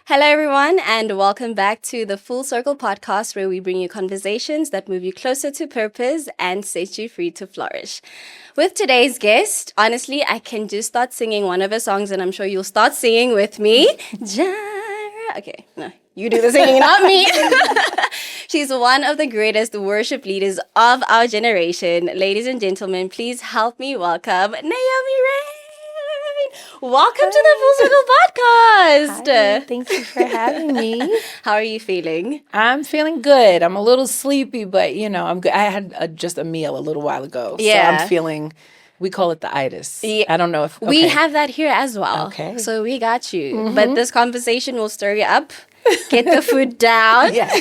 Hello, everyone, and welcome back to the Full Circle podcast, where we bring you conversations that move you closer to purpose and set you free to flourish. With today's guest, honestly, I can just start singing one of her songs, and I'm sure you'll start singing with me. Jara. Okay, no, you do the singing, not me. She's one of the greatest worship leaders of our generation. Ladies and gentlemen, please help me welcome Naomi Raine. Welcome to the Full Circle podcast. Hi, thank you for having me. How are you feeling? I'm feeling good. I'm a little sleepy, but I'm good. I had just a meal a little while ago, so I'm feeling. We call it the itis. Yeah. I don't know if we have that here as well. Okay, so we got you. Mm-hmm. But this conversation will stir you up. Get the food down. Yeah.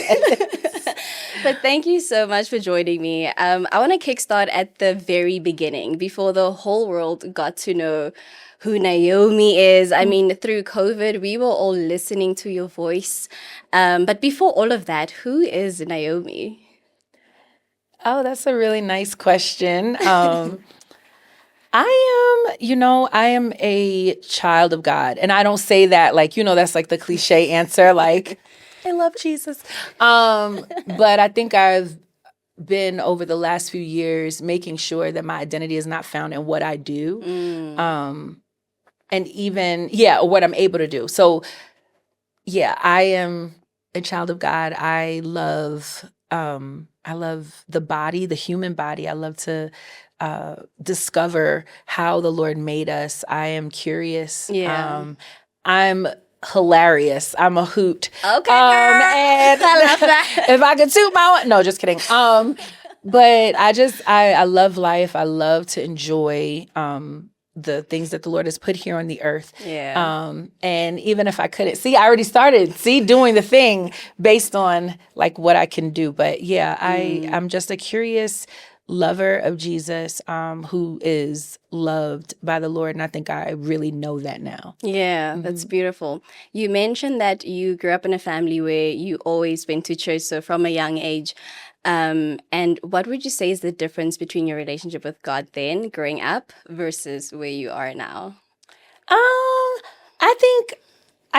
But thank you so much for joining me. I want to kickstart at the very beginning, before the whole world got to know who Naomi is. I mean, through COVID, we were all listening to your voice. But before all of that, who is Naomi? Oh, that's a really nice question. I am a child of God. And I don't say that that's like the cliche answer, like, I love Jesus. But I think I've been over the last few years making sure that my identity is not found in what I do. And even, what I'm able to do. So, I am a child of God. I love the body, the human body. I love to discover how the Lord made us. I am curious. I'm hilarious. I'm a hoot. Okay, and I love that. If I could toot my own, no, just kidding. But I love life. I love to enjoy the things that the Lord has put here on the earth. And even if I couldn't I already started doing the thing based on like what I can do. But I'm just a curious lover of Jesus, who is loved by the Lord. And I think I really know that now. Yeah, that's beautiful. You mentioned that you grew up in a family where you always went to church, so from a young age. And what would you say is the difference between your relationship with God then, growing up, versus where you are now? I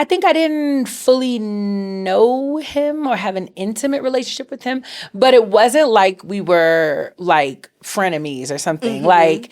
think I didn't fully know him or have an intimate relationship with him, but it wasn't like we were like frenemies or something. Like,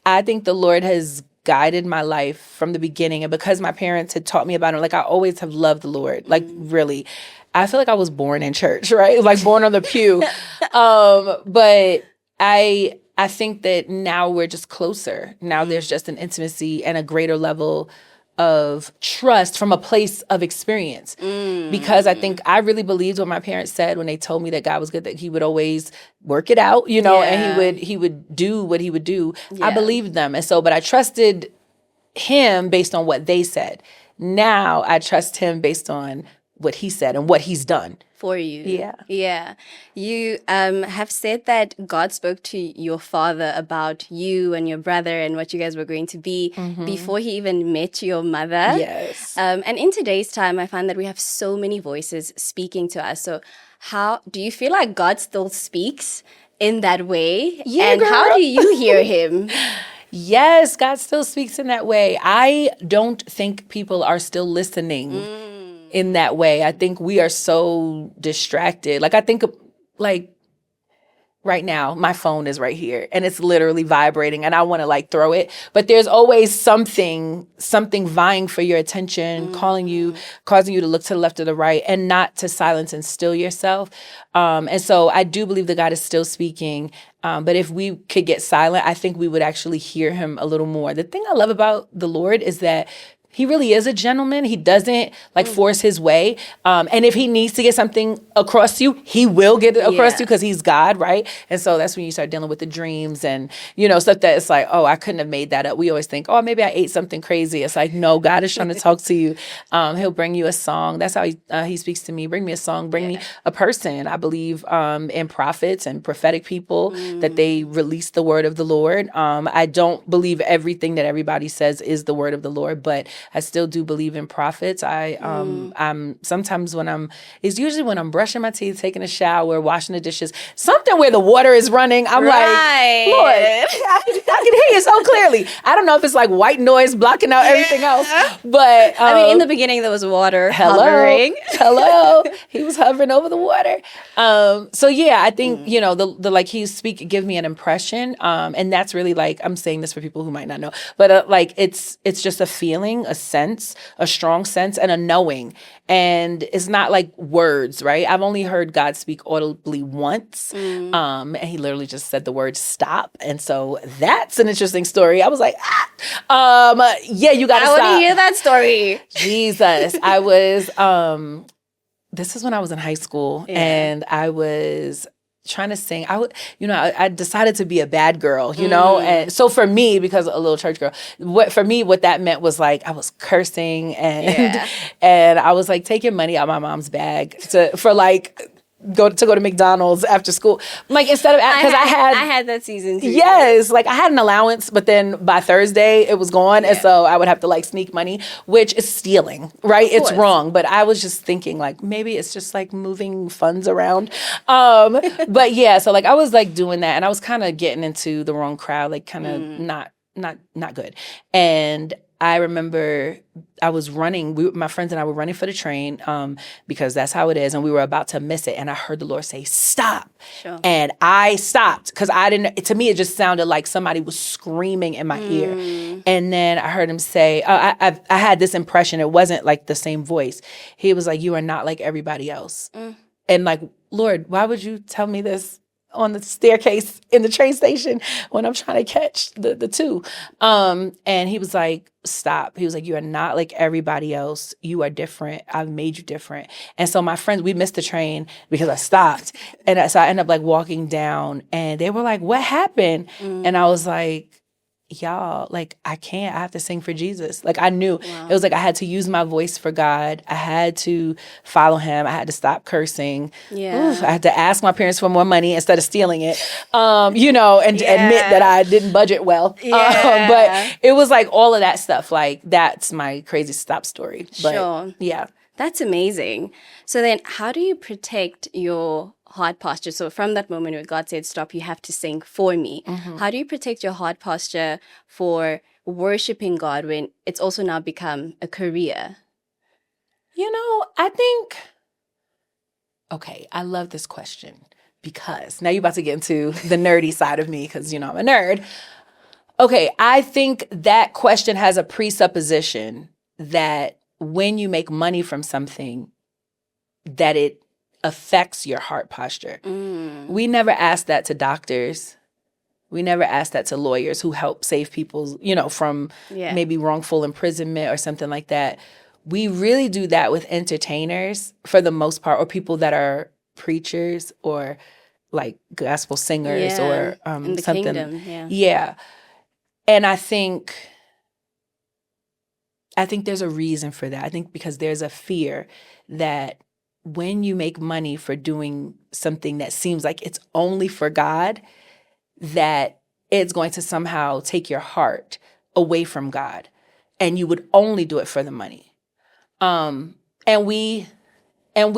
I think the Lord has guided my life from the beginning. And because my parents had taught me about him, like, I always have loved the Lord, like, really. I feel like I was born in church, right? Like, born on the pew. But I think that now we're just closer. Now there's just an intimacy and a greater level of trust from a place of experience. Because I think I really believed what my parents said when they told me that God was good, that he would always work it out, and he would do what he would do. I believed them. And so, but I trusted him based on what they said. Now I trust him based on what he said and what he's done for you. Yeah. You have said that God spoke to your father about you and your brother and what you guys were going to be before he even met your mother. Yes. And in today's time, I find that we have so many voices speaking to us. So how do you feel like God still speaks in that way? Yeah, and girl. How do you hear him? Yes, God still speaks in that way. I don't think people are still listening in that way. I think we are so distracted. Like, I think, like, right now, my phone is right here and it's literally vibrating and I want to like throw it. But there's always something vying for your attention, calling you, causing you to look to the left or the right, and not to silence and still yourself. And so I do believe that God is still speaking. But if we could get silent, I think we would actually hear him a little more. The thing I love about the Lord is that he really is a gentleman. He doesn't like force his way. And if he needs to get something across to you, he will get it across to you because he's God, right? And so that's when you start dealing with the dreams and, stuff that it's like, oh, I couldn't have made that up. We always think, oh, maybe I ate something crazy. It's like, no, God is trying to talk to you. He'll bring you a song. That's how he speaks to me. Bring me a song. Bring me a person. I believe in prophets and prophetic people that they release the word of the Lord. I don't believe everything that everybody says is the word of the Lord, but I still do believe in prophets. I'm sometimes it's usually when I'm brushing my teeth, taking a shower, washing the dishes, something where the water is running. I'm like, Lord, I can hear you so clearly. I don't know if it's like white noise blocking out everything else, but I mean, in the beginning there was water hovering. Hello, he was hovering over the water. So yeah, I think the like give me an impression, and that's really like, I'm saying this for people who might not know, but like it's just a feeling, a sense, a strong sense, and a knowing, and it's not like words, right? I've only heard God speak audibly once, and he literally just said the word stop, and so that's an interesting story. I was like, yeah, you gotta stop. I want to hear that story. Jesus, I was this is when I was in high school, and I was trying to sing. I decided to be a bad girl, and so for me, because a little church girl, what that meant was like I was cursing and I was like taking money out of my mom's bag for go to McDonald's after school. Like, instead of, because I had that season too. Yes, like I had an allowance, but then by Thursday it was gone, and so I would have to like sneak money, which is stealing, right? It's wrong. But I was just thinking like maybe it's just like moving funds around. But yeah, so like I was like doing that, and I was kind of getting into the wrong crowd, like kind of not good. And I remember I was running. My friends and I were running for the train because that's how it is, and we were about to miss it. And I heard the Lord say, "Stop!" Sure. And I stopped because I didn't. To me, it just sounded like somebody was screaming in my ear. And then I heard him say, I had this impression. It wasn't like the same voice. He was like, "You are not like everybody else." And like, Lord, why would you tell me this on the staircase in the train station when I'm trying to catch the two? And he was like, stop. He was like, you are not like everybody else. You are different. I've made you different. And so my friends, we missed the train because I stopped. And so I ended up like walking down, and they were like, what happened? And I was like, y'all, like, I have to sing for Jesus. Like, I knew it was like I had to use my voice for God. I had to follow him. I had to stop cursing. I had to ask my parents for more money instead of stealing it, and admit that I didn't budget well. But it was like all of that stuff. Like, that's my crazy stop story. But, sure. Yeah. That's amazing. So then how do you protect your heart posture? So from that moment where God said, stop, you have to sing for me. How do you protect your heart posture for worshiping God when it's also now become a career? I think, okay, I love this question because now you're about to get into the nerdy side of me because, I'm a nerd. Okay, I think that question has a presupposition that when you make money from something, that it affects your heart posture. We never ask that to doctors. We never ask that to lawyers who help save people, from maybe wrongful imprisonment or something like that. We really do that with entertainers for the most part, or people that are preachers or like gospel singers or in the something. kingdom. Yeah. And I think there's a reason for that. I think because there's a fear that when you make money for doing something that seems like it's only for God, that it's going to somehow take your heart away from God, and you would only do it for the money. And we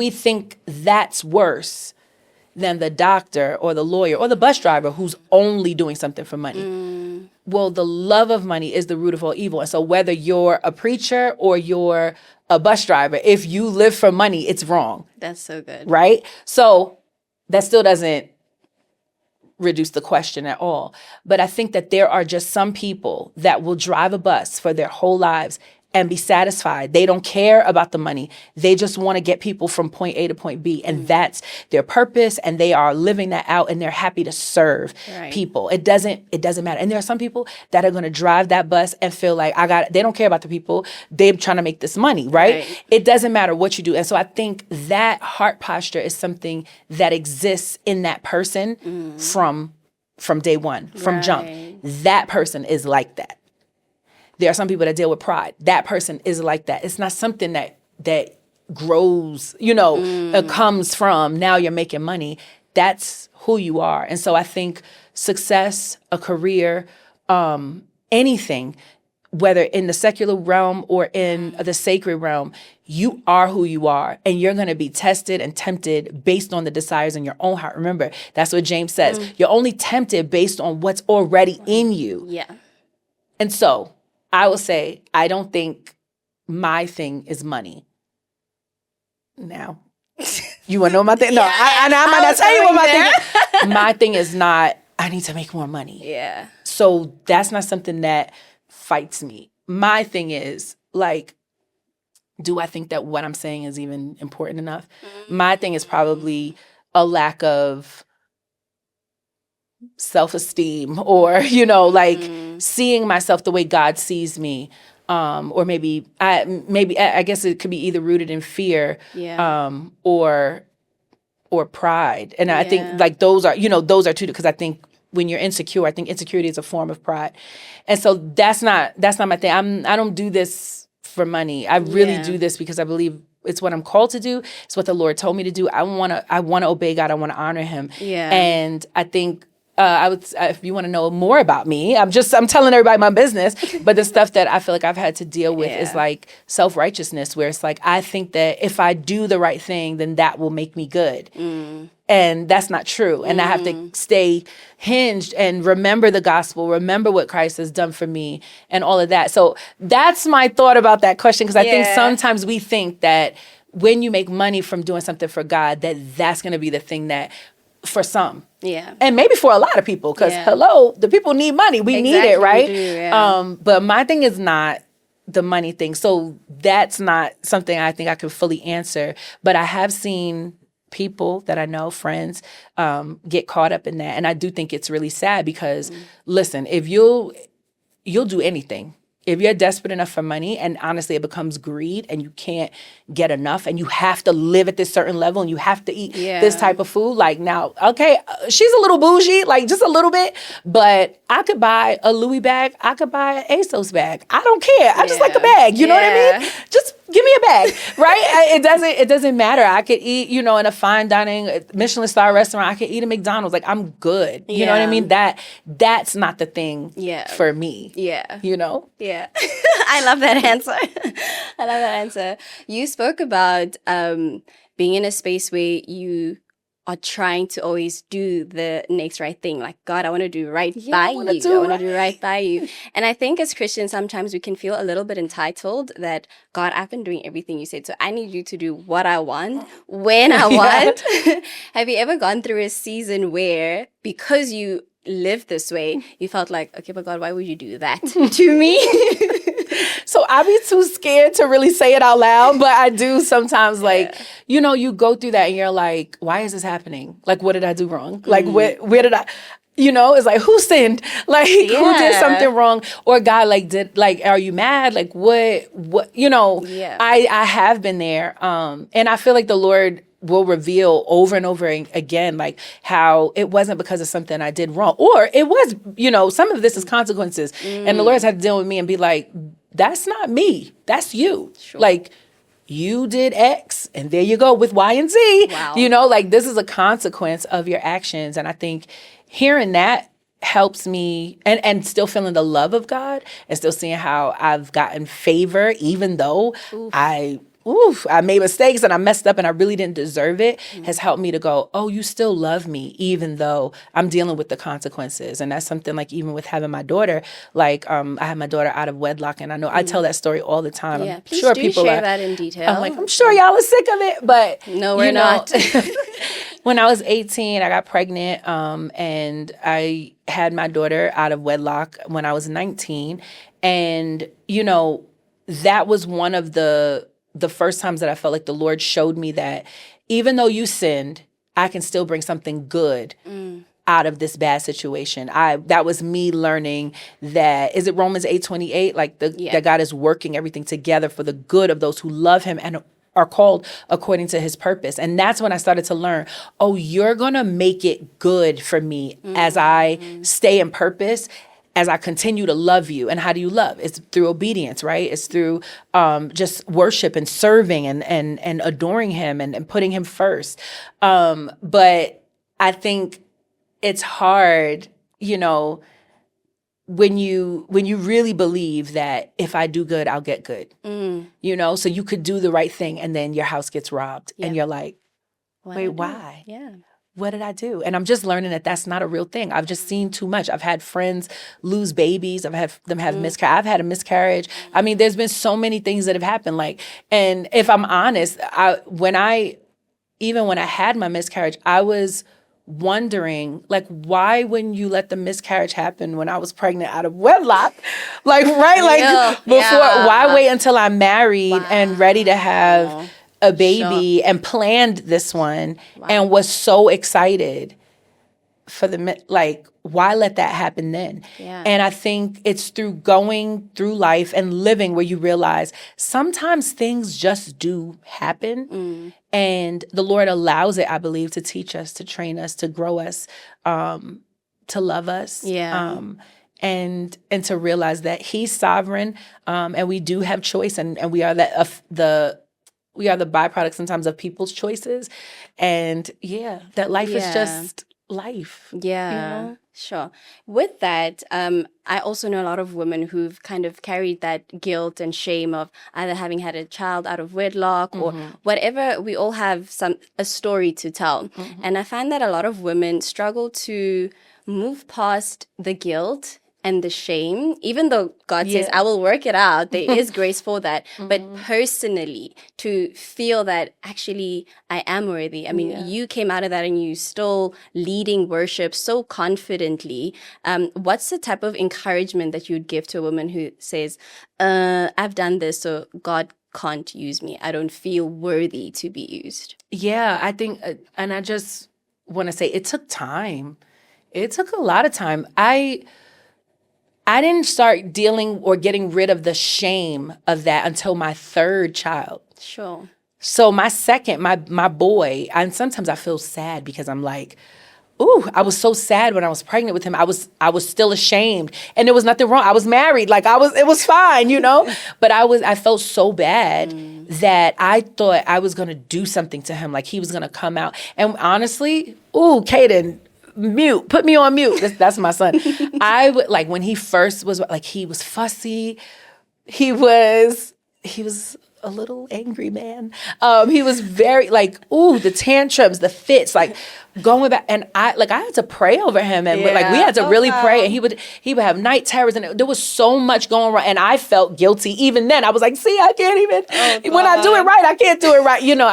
think that's worse than the doctor or the lawyer or the bus driver who's only doing something for money. Well, the love of money is the root of all evil. And so whether you're a preacher or you're a bus driver, if you live for money, it's wrong. That's so good. Right? So that still doesn't reduce the question at all. But I think that there are just some people that will drive a bus for their whole lives and be satisfied. They don't care about the money. They just want to get people from point A to point B. And that's their purpose. And they are living that out, and they're happy to serve people. It doesn't matter. And there are some people that are going to drive that bus and feel like they don't care about the people. They're trying to make this money, right? It doesn't matter what you do. And so I think that heart posture is something that exists in that person from day one, from jump. That person is like that. There are some people that deal with pride. That person is like that. It's not something that grows, comes from now you're making money. That's who you are. And so I think success, a career, anything, whether in the secular realm or in the sacred realm, you are who you are, and you're going to be tested and tempted based on the desires in your own heart. Remember, that's what James says. You're only tempted based on what's already in you. Yeah. And so I will say, I don't think my thing is money. Now, you want to know my thing? No, I'm not telling you what my thing is. My thing is not, I need to make more money. Yeah. So that's not something that fights me. My thing is, like, do I think that what I'm saying is even important enough? My thing is probably a lack of self-esteem, or, seeing myself the way God sees me. Or maybe I guess it could be either rooted in fear, or pride. And I think like those are two, because I think when you're insecure, I think insecurity is a form of pride. And so that's not my thing. I don't do this for money. I really do this because I believe it's what I'm called to do. It's what the Lord told me to do. I want to obey God. I want to honor him. Yeah. And I think if you want to know more about me, I'm telling everybody my business, but the stuff that I feel like I've had to deal with is like self-righteousness, where it's like, I think that if I do the right thing, then that will make me good. And that's not true. And I have to stay hinged and remember the gospel, remember what Christ has done for me and all of that. So that's my thought about that question. Because I think sometimes we think that when you make money from doing something for God, that's going to be the thing that, for some. Yeah. And maybe for a lot of people, because the people need money. We need it, right? We do, but my thing is not the money thing. So that's not something I think I can fully answer. But I have seen people that I know, friends, get caught up in that. And I do think it's really sad because, listen, if you'll do anything. If you're desperate enough for money, and honestly, it becomes greed and you can't get enough and you have to live at this certain level and you have to eat this type of food. Like, now, okay, she's a little bougie, like just a little bit, but I could buy a Louis bag. I could buy an ASOS bag. I don't care. I just like a bag. You know what I mean? Just give me a bag, right? It doesn't matter. I could eat, in a fine dining Michelin star restaurant. I could eat at McDonald's. Like, I'm good. You know what I mean? That's not the thing for me. Yeah. Yeah. I love that answer. You spoke about being in a space where you are trying to always do the next right thing. Like, God, I want to do right by you. I want to do right by you. And I think as Christians, sometimes we can feel a little bit entitled that, God, I've been doing everything you said, so I need you to do what I want, when I want. Have you ever gone through a season where, because you lived this way, you felt like, okay, but God, why would you do that to me? So I be too scared to really say it out loud, but I do sometimes, like, you go through that and you're like, why is this happening? Like, what did I do wrong? Like, where did I, it's like, who sinned? Like, who did something wrong? Or God, are you mad? Like, what, I have been there. And I feel like the Lord will reveal over and over again, like, how it wasn't because of something I did wrong. Or it was, some of this is consequences. And the Lord's had to deal with me and be like, that's not me. That's you. Sure. Like, you did X and there you go with Y and Z. Wow. Like, this is a consequence of your actions. And I think hearing that helps me, and still feeling the love of God and still seeing how I've gotten favor, even though I made mistakes and I messed up and I really didn't deserve it, has helped me to go, oh, you still love me, even though I'm dealing with the consequences. And that's something, like, even with having my daughter, like, I had my daughter out of wedlock, and I know I tell that story all the time. Yeah, I'm please sure do people share that in detail. I'm sure y'all are sick of it, but no, we're not. When I was 18, I got pregnant, and I had my daughter out of wedlock when I was 19. And, that was one of the first times that I felt like the Lord showed me that even though you sinned, I can still bring something good out of this bad situation. That was me learning that, is it Romans 8:28? Like, that God is working everything together for the good of those who love him and are called according to his purpose. And that's when I started to learn, oh, you're going to make it good for me as I stay in purpose, as I continue to love you. And how do you love? It's through obedience, right? It's through just worship and serving and adoring him and putting him first. But I think it's hard, when you really believe that if I do good, I'll get good, you know, so you could do the right thing and then your house gets robbed and you're like, wait, why? Yeah. What did I do? And I'm just learning that that's not a real thing. I've just seen too much. I've had friends lose babies. I've had them have miscarriage. I've had a miscarriage. I mean, there's been so many things that have happened. Like, and if I'm honest, even when I had my miscarriage, I was wondering, like, why wouldn't you let the miscarriage happen when I was pregnant out of wedlock? Like, right? Like, before, why wait until I'm married and ready to have a baby and planned this one and was so excited for why let that happen then? Yeah. And I think it's through going through life and living where you realize sometimes things just do happen. And the Lord allows it, I believe, to teach us, to train us, to grow us, to love us. Yeah. And to realize that He's sovereign, and we do have choice, and we are the byproduct sometimes of people's choices. And that life is just life. Yeah. You know? Sure. With that, I also know a lot of women who've kind of carried that guilt and shame of either having had a child out of wedlock or whatever. We all have a story to tell. And I find that a lot of women struggle to move past the guilt and the shame, even though God says, I will work it out, there is grace for that. But personally, to feel that actually I am worthy. I mean, you came out of that and you still leading worship so confidently. What's the type of encouragement that you'd give to a woman who says, I've done this, so God can't use me. I don't feel worthy to be used. Yeah, I think, and I just want to say it took time. It took a lot of time. I didn't start dealing or getting rid of the shame of that until my third child. Sure. So my second, my boy, and sometimes I feel sad because I'm like, ooh, I was so sad when I was pregnant with him. I was still ashamed, and there was nothing wrong. I was married, like it was fine, you know. But I felt so bad that I thought I was gonna do something to him, like he was gonna come out. And honestly, ooh, Kaden, mute, put me on mute. That's my son. I would, like, when he first was, like, he was fussy. He was a little angry man. He was very, like, ooh, the tantrums, the fits, like going back. And I had to pray over him, and like we had to really pray. And he would have night terrors, and there was so much going wrong. And I felt guilty even then. I was like, see, I can't even, when I do it right, I can't do it right. You know,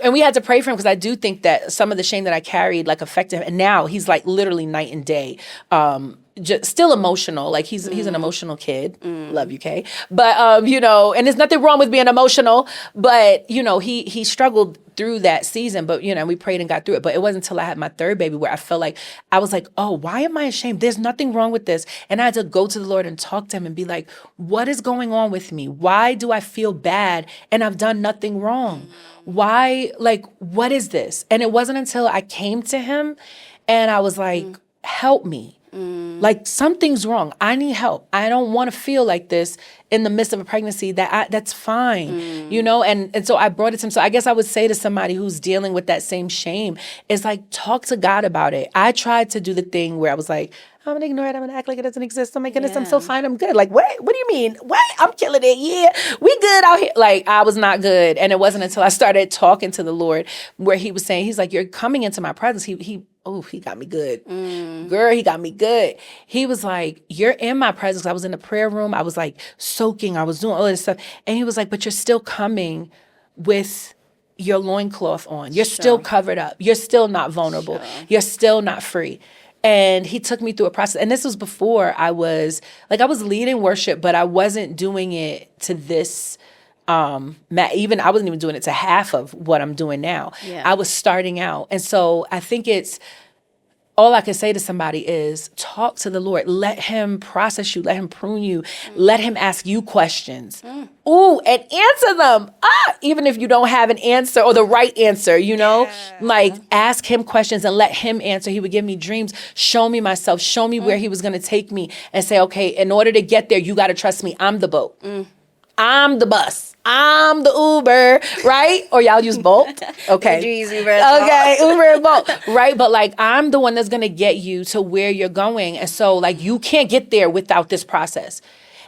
and we had to pray for him because I do think that some of the shame that I carried like affected him. And now he's like literally night and day. Just still emotional. Like he's an emotional kid. Love you, Kay. But you know, and there's nothing wrong with being emotional. But you know, he struggled through that season. But you know, we prayed and got through it. But it wasn't until I had my third baby where I felt like I was like, oh, why am I ashamed? There's nothing wrong with this. And I had to go to the Lord and talk to him and be like, what is going on with me? Why do I feel bad? And I've done nothing wrong. Why? Like, what is this? And it wasn't until I came to him and I was like, help me. Like, something's wrong. I need help. I don't want to feel like this in the midst of a pregnancy. That's fine, you know? And so I brought it to him. So I guess I would say to somebody who's dealing with that same shame is like, talk to God about it. I tried to do the thing where I was like, I'm gonna ignore it. I'm gonna act like it doesn't exist. Oh my goodness, I'm so fine. I'm good. Like, what do you mean? What? I'm killing it. Yeah, we good out here. Like, I was not good. And it wasn't until I started talking to the Lord where he was saying, he's like, you're coming into my presence. He got me good. Girl, he got me good. He was like, you're in my presence. I was in the prayer room. I was like soaking. I was doing all this stuff. And he was like, but you're still coming with your loincloth on. You're still covered up. You're still not vulnerable. You're still not free. And he took me through a process. And this was before I was leading worship, but I wasn't doing it to this, I wasn't even doing it to half of what I'm doing now. Yeah. I was starting out. And so I think all I can say to somebody is talk to the Lord. Let him process you. Let him prune you. Let him ask you questions. Ooh, and answer them. Even if you don't have an answer or the right answer, you know, like ask him questions and let him answer. He would give me dreams, show me myself, show me where he was going to take me and say, okay, in order to get there, you got to trust me. I'm the boat. I'm the bus. I'm the Uber, right? Or y'all use Bolt? Okay. We do use Uber as well. Okay, Uber and Bolt, right? But like, I'm the one that's gonna get you to where you're going. And so like, you can't get there without this process.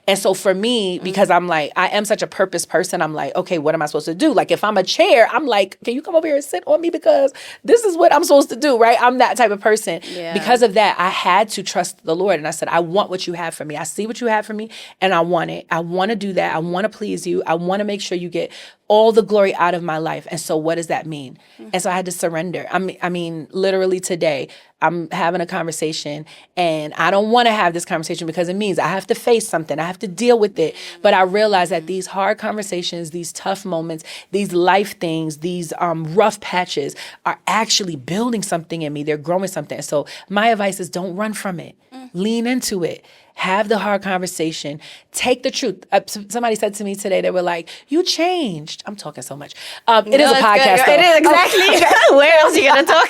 And so for me, because I'm like, I am such a purpose person, I'm like, okay, what am I supposed to do? Like if I'm a chair, I'm like, can you come over here and sit on me because this is what I'm supposed to do, right? I'm that type of person. Yeah. Because of that, I had to trust the Lord. And I said, I want what you have for me. I see what you have for me and I want it. I want to do that. I want to please you. I want to make sure you get all the glory out of my life. And so what does that mean? And so I had to surrender. I mean, literally today, I'm having a conversation and I don't want to have this conversation because it means I have to face something. I have to deal with it. But I realize that these hard conversations, these tough moments, these life things, these rough patches are actually building something in me. They're growing something. So my advice is don't run from it. Lean into it. Have the hard conversation. Take the truth. Somebody said to me today, they were like, you changed. I'm talking so much. It is a podcast. It is, exactly. Where else are you going to talk?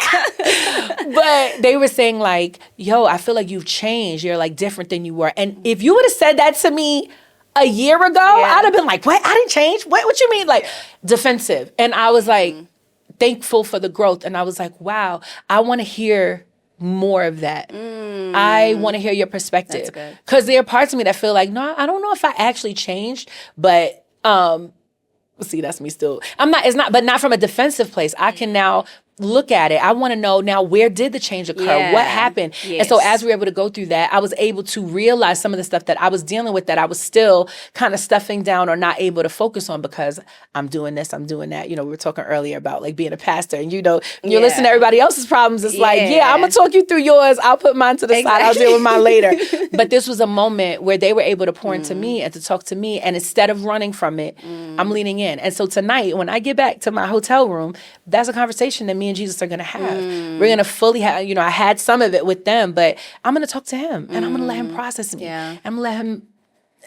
But they were saying like, yo, I feel like you've changed. You're like different than you were. And if you would have said that to me a year ago, I'd have been like, what? I didn't change? What you mean? Like defensive. And I was like, thankful for the growth. And I was like, wow, I want to hear more of that. I want to hear your perspective. Because there are parts of me that feel like, no, I don't know if I actually changed, but see, that's me still. But not from a defensive place. I can now look at it. I want to know now, where did the change occur? Yeah. What happened? Yes. And so as we were able to go through that, I was able to realize some of the stuff that I was dealing with that I was still kind of stuffing down or not able to focus on because I'm doing this, I'm doing that. You know, we were talking earlier about like being a pastor and, you know, you listen to everybody else's problems. It's like, I'm going to talk you through yours. I'll put mine to the side. I'll deal with mine later. But this was a moment where they were able to pour into me and to talk to me. And instead of running from it, I'm leaning in. And so tonight, when I get back to my hotel room, that's a conversation that me and Jesus are going to have. We're going to fully have, you know, I had some of it with them, but I'm going to talk to him and I'm going to let him process me. I'm going to let him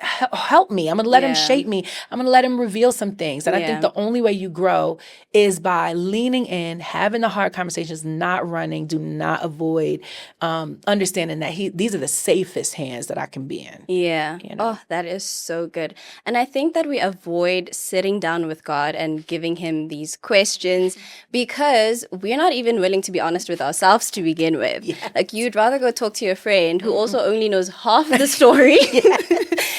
help me. I'm going to let him shape me. I'm going to let him reveal some things. And I think the only way you grow is by leaning in, having the hard conversations, not running, do not avoid, understanding that these are the safest hands that I can be in. Yeah. You know? Oh, that is so good. And I think that we avoid sitting down with God and giving him these questions because we're not even willing to be honest with ourselves to begin with. Like you'd rather go talk to your friend who also only knows half the story.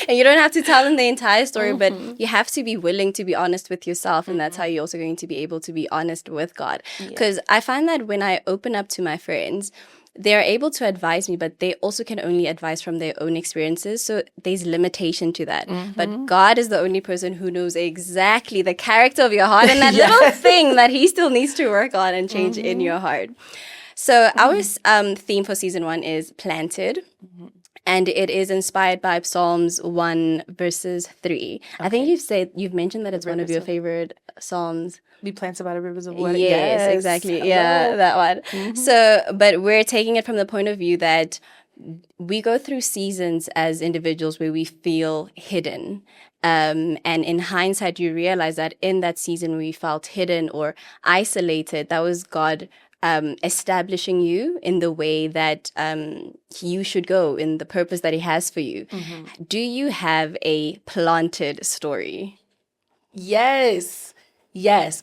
And you don't have to tell them the entire story, but you have to be willing to be honest with yourself. And that's how you're also going to be able to be honest with God. Because I find that when I open up to my friends, they're able to advise me, but they also can only advise from their own experiences. So there's limitation to that. But God is the only person who knows exactly the character of your heart and that little thing that he still needs to work on and change in your heart. So our theme for season 1 is planted. And it is inspired by Psalms 1 verses 3. Okay. I think you've mentioned that it's one of your favorite Psalms. Be planted by the rivers of water. Yes, exactly. Yeah, that one. So, but we're taking it from the point of view that we go through seasons as individuals where we feel hidden. And in hindsight, you realize that in that season we felt hidden or isolated. That was God establishing you in the way that you should go, in the purpose that he has for you. Do you have a planted story? Yes.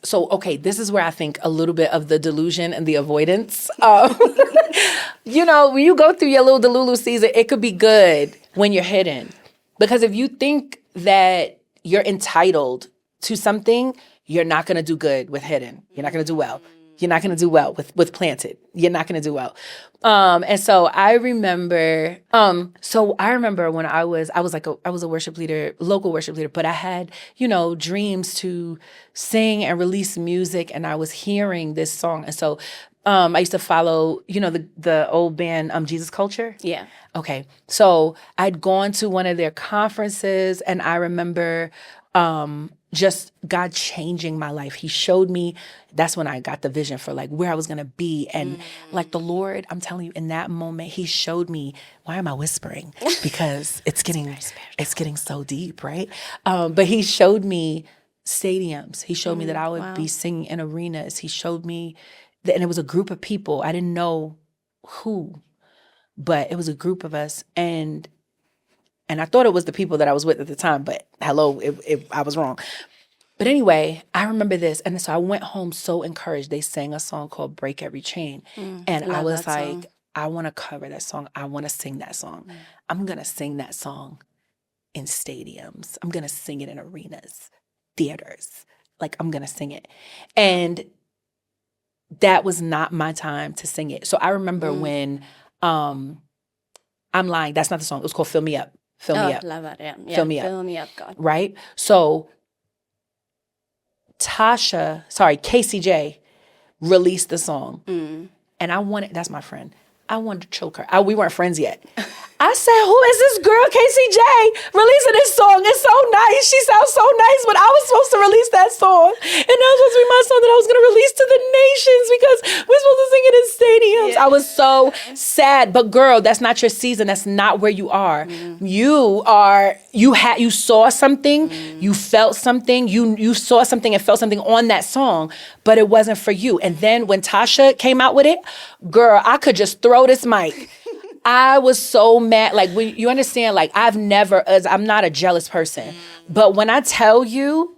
So, okay, this is where I think a little bit of the delusion and the avoidance. You know, when you go through your little Delulu season, it could be good when you're hidden. Because if you think that you're entitled to something, you're not going to do good with hidden. You're not going to do well. You're not going to do well with planted. You're not going to do well. And so I remember, when I was a worship leader, local worship leader, but I had, you know, dreams to sing and release music. And I was hearing this song. And so I used to follow, you know, the old band, Jesus Culture. Yeah. Okay. So I'd gone to one of their conferences and I remember, just God changing my life. He showed me, that's when I got the vision for like where I was going to be. And like the Lord, I'm telling you, in that moment, he showed me, why am I whispering? Because it's getting so deep, right? But he showed me stadiums. He showed me that I would be singing in arenas. He showed me that, and it was a group of people. I didn't know who, but it was a group of us. And And I thought it was the people that I was with at the time, but hello, I was wrong. But anyway, I remember this. And so I went home so encouraged. They sang a song called Break Every Chain. And I was like, I want to cover that song. I want to sing that song. I'm going to sing that song in stadiums. I'm going to sing it in arenas, theaters. Like, I'm going to sing it. And that was not my time to sing it. So I remember when, I'm lying, that's not the song. It was called Fill Me Up. Fill Me Up. Love it. Yeah. Fill Me Up. Fill Me Up, God. Right? So KCJ released the song. And that's my friend. I wanted to choke her. We weren't friends yet. I said, who is this girl, KCJ, releasing this song? It's so nice. She sounds so nice, but I was supposed to release that song. And that was supposed to be my song that I was going to release to the nations because we're supposed to sing it in stadiums. Yeah. I was so sad. But girl, that's not your season. That's not where you are. You saw something, you felt something, you saw something and felt something on that song, but it wasn't for you. And then when Tasha came out with it, girl, I could just throw this mic. I was so mad. Like, when you understand, like, I'm not a jealous person. But when I tell you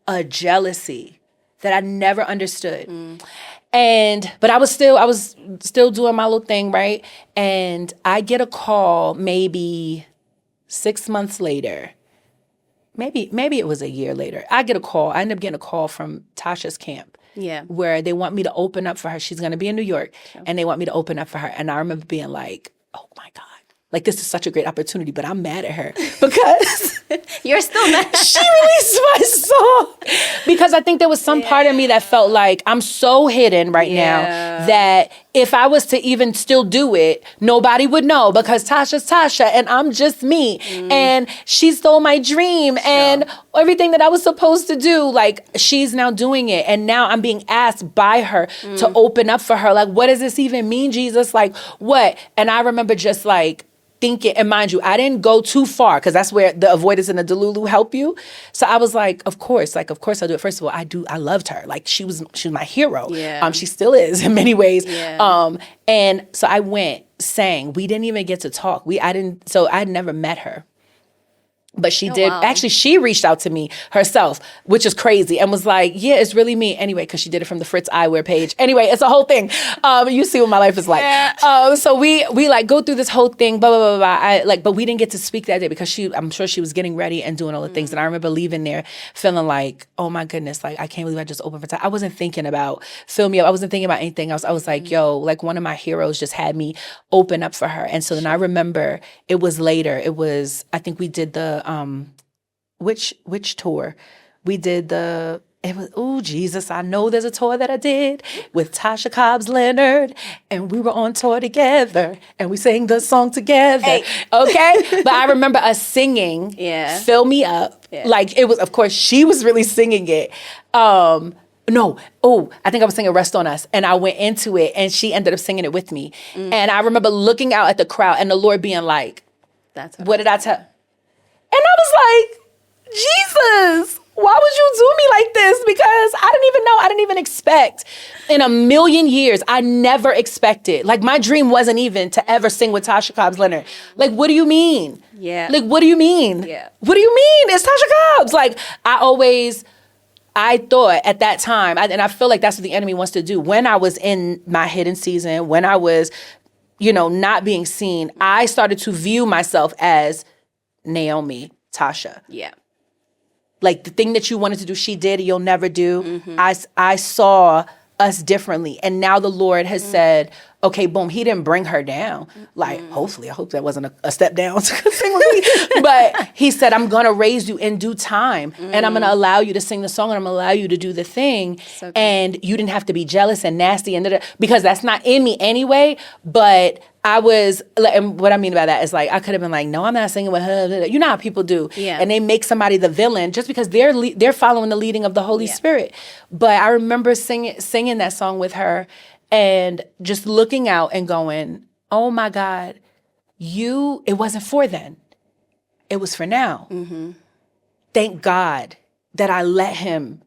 a jealousy that I never understood. But I was still doing my little thing, right? And I get a call maybe 6 months later. Maybe it was a year later. I get a call. I end up getting a call from Tasha's camp. Yeah. Where they want me to open up for her. She's going to be in New York. Sure. And they want me to open up for her. And I remember being like, oh my God. Like, this is such a great opportunity, but I'm mad at her because you're still mad. She released my song. Because I think there was some part of me that felt like I'm so hidden right now that if I was to even still do it, nobody would know because Tasha's Tasha and I'm just me. And she stole my dream and everything that I was supposed to do. Like, she's now doing it. And now I'm being asked by her to open up for her. Like, what does this even mean, Jesus? Like, what? And I remember just like, thinking, and mind you, I didn't go too far because that's where the avoidance and the delulu help you. So I was like, of course I'll do it. First of all, I loved her. Like, she was my hero. Yeah. She still is in many ways. Yeah. And so I went, sang. We didn't even get to talk. I'd never met her. But she did. Wow. Actually, she reached out to me herself, which is crazy, and was like, yeah, it's really me. Anyway, because she did it from the Fritz Eyewear page. Anyway, it's a whole thing. You see what my life is like. Yeah. So we like go through this whole thing, blah, blah, blah, blah. But we didn't get to speak that day because I'm sure she was getting ready and doing all the things. And I remember leaving there feeling like, oh my goodness, like, I can't believe I just opened for time. I wasn't thinking about Fill Me Up. I wasn't thinking about anything else. I was like, yo, like, one of my heroes just had me open up for her. And so then I remember it was later. I think we did the, which tour? We did Jesus, I know there's a tour that I did with Tasha Cobbs Leonard, and we were on tour together, and we sang the song together, okay? But I remember us singing Fill Me Up. Yeah. Like, it was, of course, she was really singing it. I think I was singing Rest on Us, and I went into it, and she ended up singing it with me. And I remember looking out at the crowd, and the Lord being like, what did I tell? And I was like, Jesus, why would you do me like this? Because I didn't even know. I didn't even expect. In a million years, I never expected. Like, my dream wasn't even to ever sing with Tasha Cobbs Leonard. Like, what do you mean? Yeah. Like, what do you mean? Yeah. What do you mean? It's Tasha Cobbs. Like, I thought at that time, and I feel like that's what the enemy wants to do. When I was in my hidden season, when I was, not being seen, I started to view myself as Naomi, Tasha. Yeah. Like, the thing that you wanted to do, she did, you'll never do. I saw us differently. And now the Lord has said, okay, boom, he didn't bring her down. Like, hopefully, I hope that wasn't a step down to sing with me. But he said, I'm going to raise you in due time. And I'm going to allow you to sing the song, and I'm going to allow you to do the thing. So and you didn't have to be jealous and nasty and because that's not in me anyway. But and what I mean by that is, like, I could have been like, no, I'm not singing with her. You know how people do. Yeah. And they make somebody the villain just because they're following the leading of the Holy Spirit. But I remember singing that song with her and just looking out and going, oh my God, it wasn't for then. It was for now. Thank God that I let him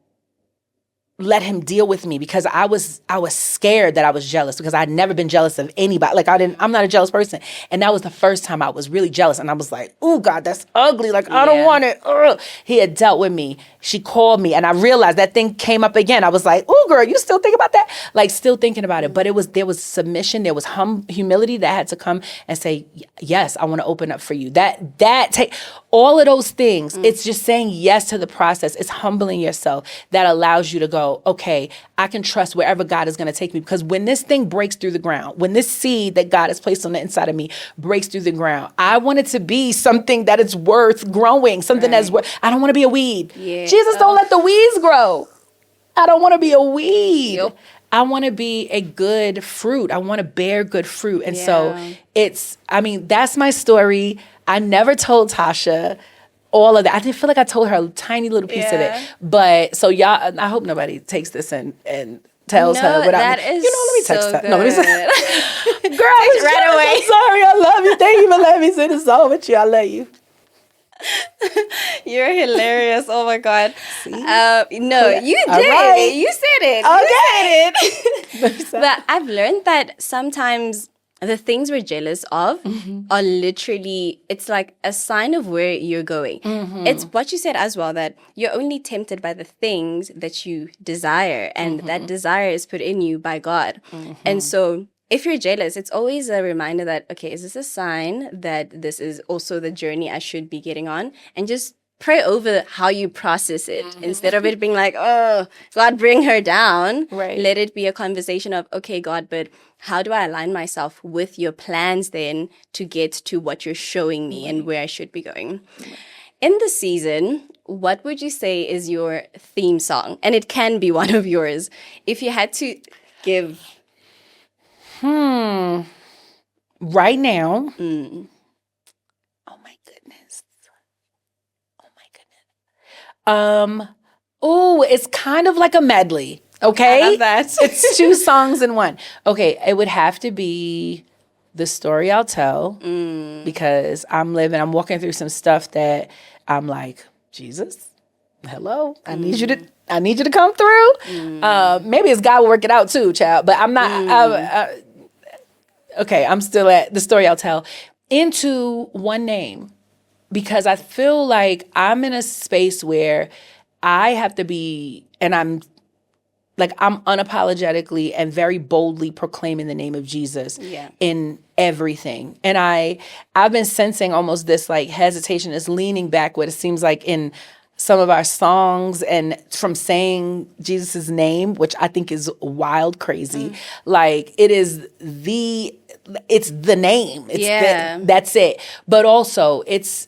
let him deal with me, because I was scared that I was jealous, because I'd never been jealous of anybody. Like I'm not a jealous person. And that was the first time I was really jealous. And I was like, oh God, that's ugly. Like, I don't want it. Ugh. He had dealt with me. She called me, and I realized that thing came up again. I was like, oh girl, you still think about that? Like, still thinking about it. But there was submission, there was humility that had to come and say, yes, I want to open up for you. That take all of those things. It's just saying yes to the process. It's humbling yourself that allows you to go, okay, I can trust wherever God is going to take me. Because when this thing breaks through the ground, when this seed that God has placed on the inside of me breaks through the ground, I want it to be something that is worth growing, something that's worth, I don't want to be a weed. Yeah. Jesus, don't let the weeds grow. I don't want to be a weed. Yep. I want to be a good fruit. I want to bear good fruit. And so that's my story. I never told Tasha all of that. I didn't feel like I told her a tiny little piece of it. But so y'all, I hope nobody takes this and tells her without that me. is Let me text so her. No, let me good. Girl, I was right away. I'm sorry. I love you. Thank you for letting me sing the song with you. I love you. You're hilarious. Oh my God. No, you did. Right. You said it. Okay. You said it. But I've learned that sometimes the things we're jealous of are literally, it's like a sign of where you're going. It's what you said as well, that you're only tempted by the things that you desire, and that desire is put in you by God. And so if you're jealous, it's always a reminder that, okay, is this a sign that this is also the journey I should be getting on? And just pray over how you process it. Instead of it being like, oh, God, bring her down. Right. Let it be a conversation of, okay, God, but how do I align myself with your plans then to get to what you're showing me and where I should be going? In the season, what would you say is your theme song? And it can be one of yours. If you had to give... Right now. Oh my goodness. It's kind of like a medley. Okay. I love that. It's 2 songs in one. Okay, it would have to be The Story I'll Tell, because I'm walking through some stuff that I'm like, Jesus, hello, I need you to come through. Maybe it's God will work it out too, child. But I'm not. Okay, I'm still at The Story I'll Tell. Into One Name, because I feel like I'm in a space where I have to be, and I'm unapologetically and very boldly proclaiming the name of Jesus in everything. And I've been sensing almost this like hesitation, this leaning back, what it seems like in some of our songs, and from saying Jesus' name, which I think is wild crazy. Like it's the name. That's it. But also it's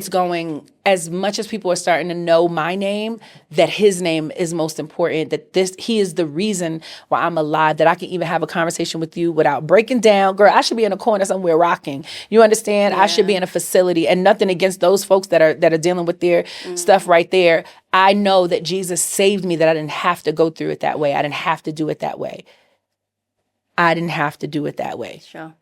going, as much as people are starting to know my name, that his name is most important, that he is the reason why I'm alive, that I can even have a conversation with you without breaking down. Girl, I should be in a corner somewhere rocking. You understand? I should be in a facility, and nothing against those folks that are dealing with their stuff right there. I know that Jesus saved me, that I didn't have to go through it that way. I didn't have to do it that way. Sure.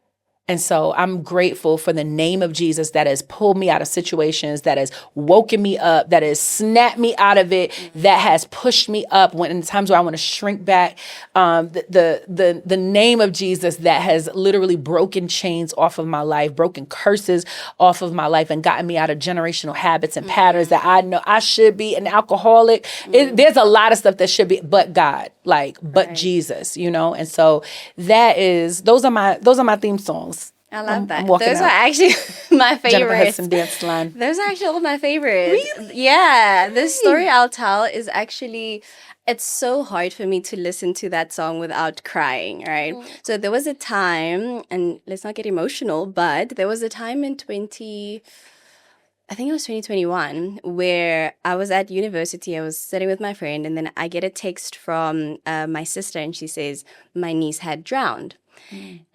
And so I'm grateful for the name of Jesus that has pulled me out of situations, that has woken me up, that has snapped me out of it, that has pushed me up when in times where I want to shrink back. The name of Jesus that has literally broken chains off of my life, broken curses off of my life, and gotten me out of generational habits and patterns that I know I should be an alcoholic. There's a lot of stuff that should be, but God, but Jesus, And so those are my theme songs. I love that. Those are actually my favorites. Jennifer dance line. Those are actually all my favorites. Really? Yeah. The Story I'll Tell is actually, it's so hard for me to listen to that song without crying, right? So there was a time, and let's not get emotional, but there was a time in 2021, where I was at university. I was sitting with my friend, and then I get a text from my sister, and she says, my niece had drowned.